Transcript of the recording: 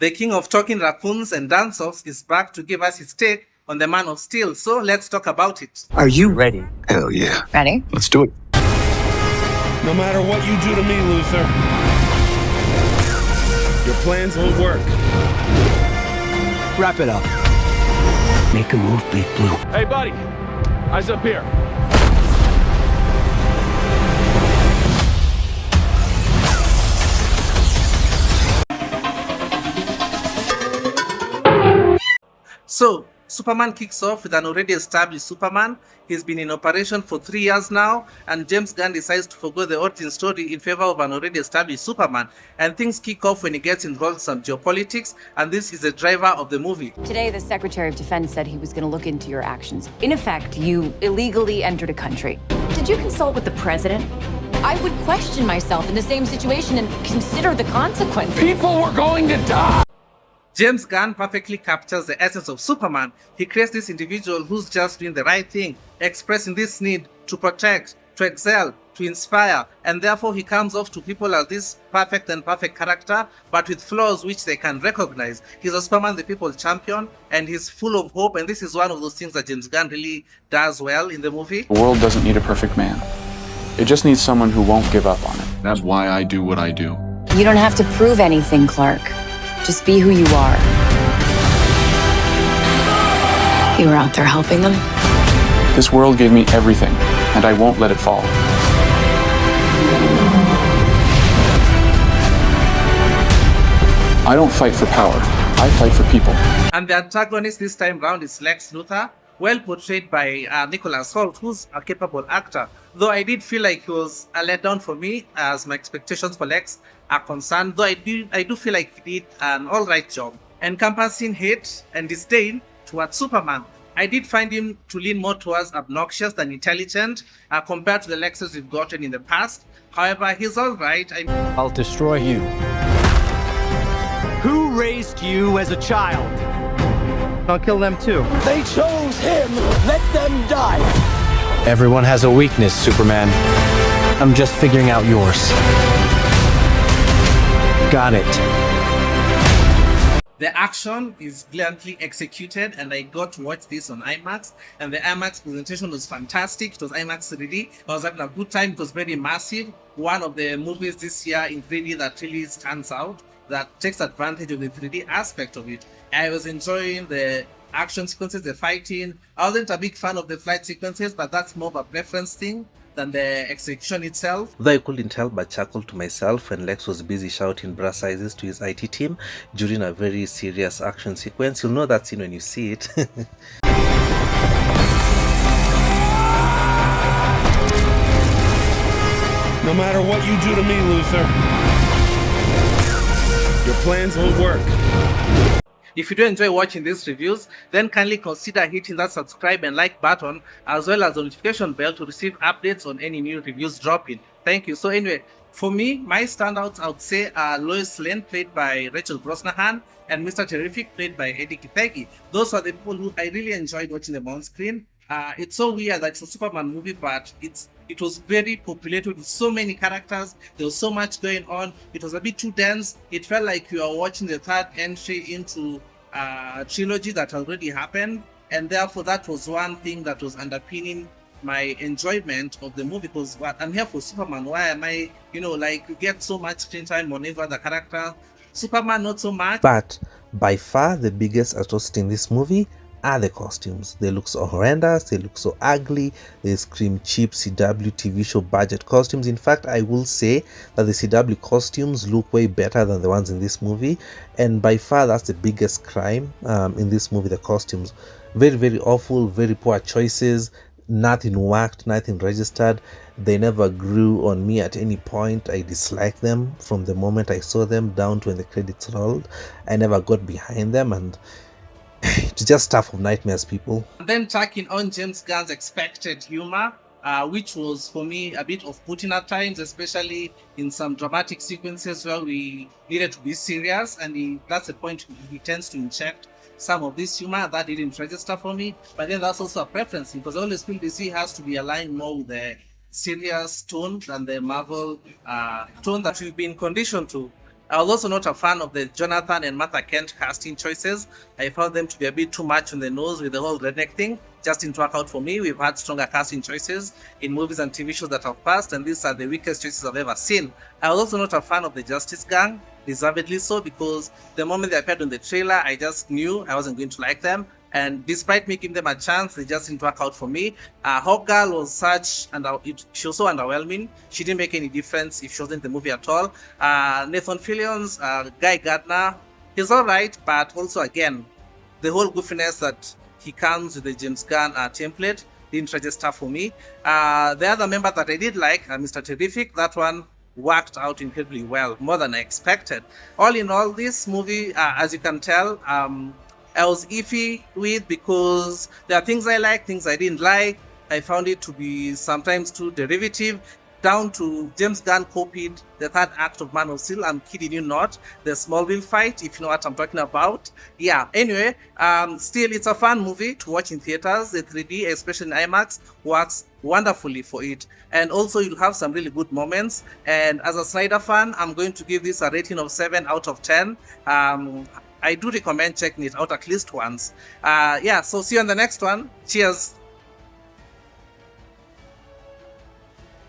The king of talking raccoons and dance-offs is back to give us his take on the Man of Steel. So let's talk about it. Are you ready? Hell yeah. Ready? Let's do it. No matter what you do to me, Luther, your plans won't work. Wrap it up. Make a move, Big Blue. Hey, buddy. Eyes up here. So, Superman kicks off with an already established Superman. He's been in operation for 3 years now, and James Gunn decides to forgo the origin story in favor of an already established Superman. And things kick off when he gets involved in some geopolitics, and this is the driver of the movie. Today, the Secretary of Defense said he was going to look into your actions. In effect, you illegally entered a country. Did you consult with the president? I would question myself in the same situation and consider the consequences. People were going to die. James Gunn perfectly captures the essence of Superman. He creates this individual who's just doing the right thing, expressing this need to protect, to excel, to inspire, and therefore he comes off to people as this perfect character, but with flaws which they can recognize. He's a Superman, the people champion, and he's full of hope, and this is one of those things that James Gunn really does well in the movie. The world doesn't need a perfect man. It just needs someone who won't give up on it. That's why I do what I do. You don't have to prove anything, Clark. Just be who you are. You were out there helping them? This world gave me everything, and I won't let it fall. I don't fight for power. I fight for people. And the antagonist this time round is Lex Luthor, well portrayed by Nicholas Hoult, who's a capable actor. Though I did feel like he was a letdown for me as my expectations for Lex are concerned, though I do feel like he did an alright job. Encompassing hate and disdain towards Superman, I did find him to lean more towards obnoxious than intelligent compared to the Lexes we've gotten in the past. However, he's alright. I'll destroy you. Who raised you as a child? I'll kill them too. They chose him. Let them die. Everyone has a weakness, Superman. I'm just figuring out yours. Got it. The action is brilliantly executed, and I got to watch this on IMAX, and the IMAX presentation was fantastic. It was IMAX 3D. I was having a good time. It was very massive. One of the movies this year in 3D that really stands out, that takes advantage of the 3D aspect of it. I was enjoying the action sequences, the fighting. I wasn't a big fan of the flight sequences, but that's more of a preference thing than the execution itself. Though I couldn't help but chuckle to myself when Lex was busy shouting brass sizes to his IT team during a very serious action sequence. You'll know that scene when you see it. No matter what you do to me, Luther, your plans won't work. If you do enjoy watching these reviews, then kindly consider hitting that subscribe and like button, as well as the notification bell to receive updates on any new reviews dropping. Thank you. So anyway, for me, my standouts, I would say, are Lois Lane, played by Rachel Brosnahan, and Mr. Terrific, played by Eddie Kithegi. Those are the people who I really enjoyed watching them on screen. It's so weird that it's a Superman movie, but it was very populated with so many characters. There was so much going on. It was a bit too dense. It felt like you are watching the third entry into a trilogy that already happened, and therefore that was one thing that was underpinning my enjoyment of the movie. Because I'm here for Superman. Why am I, like, you get so much screen time on every other character. Superman, not so much. But by far the biggest atrocity in this movie are the costumes. They look so horrendous, they look so ugly, they scream cheap CW TV show budget costumes. In fact, I will say that the CW costumes look way better than the ones in this movie, and by far that's the biggest crime in this movie, the costumes. Very, very awful, very poor choices. Nothing worked, nothing registered. They never grew on me at any point. I disliked them from the moment I saw them down to when the credits rolled. I never got behind them, and it's just stuff of nightmares, people. And then tacking on James Gunn's expected humor, which was for me a bit off-putting at times, especially in some dramatic sequences where we needed to be serious, and that's the point he tends to inject some of this humor. That didn't register for me, but then that's also a preference, because I always feel DC has to be aligned more with the serious tone than the Marvel tone that we've been conditioned to. I was also not a fan of the Jonathan and Martha Kent casting choices. I found them to be a bit too much on the nose with the whole redneck thing. Just didn't work out for me. We've had stronger casting choices in movies and TV shows that have passed, and these are the weakest choices I've ever seen. I was also not a fan of the Justice Gang, deservedly so, because the moment they appeared on the trailer, I just knew I wasn't going to like them. And despite me giving them a chance, they just didn't work out for me. Hawkgirl was she was so underwhelming. She didn't make any difference if she wasn't in the movie at all. Nathan Fillion's Guy Gardner, he's alright, but also again, the whole goofiness that he comes with the James Gunn template didn't register for me. The other member that I did like, Mr. Terrific, that one worked out incredibly well, more than I expected. All in all, this movie, as you can tell, I was iffy with, because there are things I like, things I didn't like. I found it to be sometimes too derivative, down to James Gunn copied the third act of Man of Steel. I'm kidding you not. The Smallville fight, if you know what I'm talking about. Yeah, anyway, still it's a fun movie to watch in theaters. The 3D, especially in IMAX, works wonderfully for it. And also you'll have some really good moments. And as a Snyder fan, I'm going to give this a rating of 7 out of 10. I do recommend checking it out at least once. Yeah, so see you on the next one. Cheers.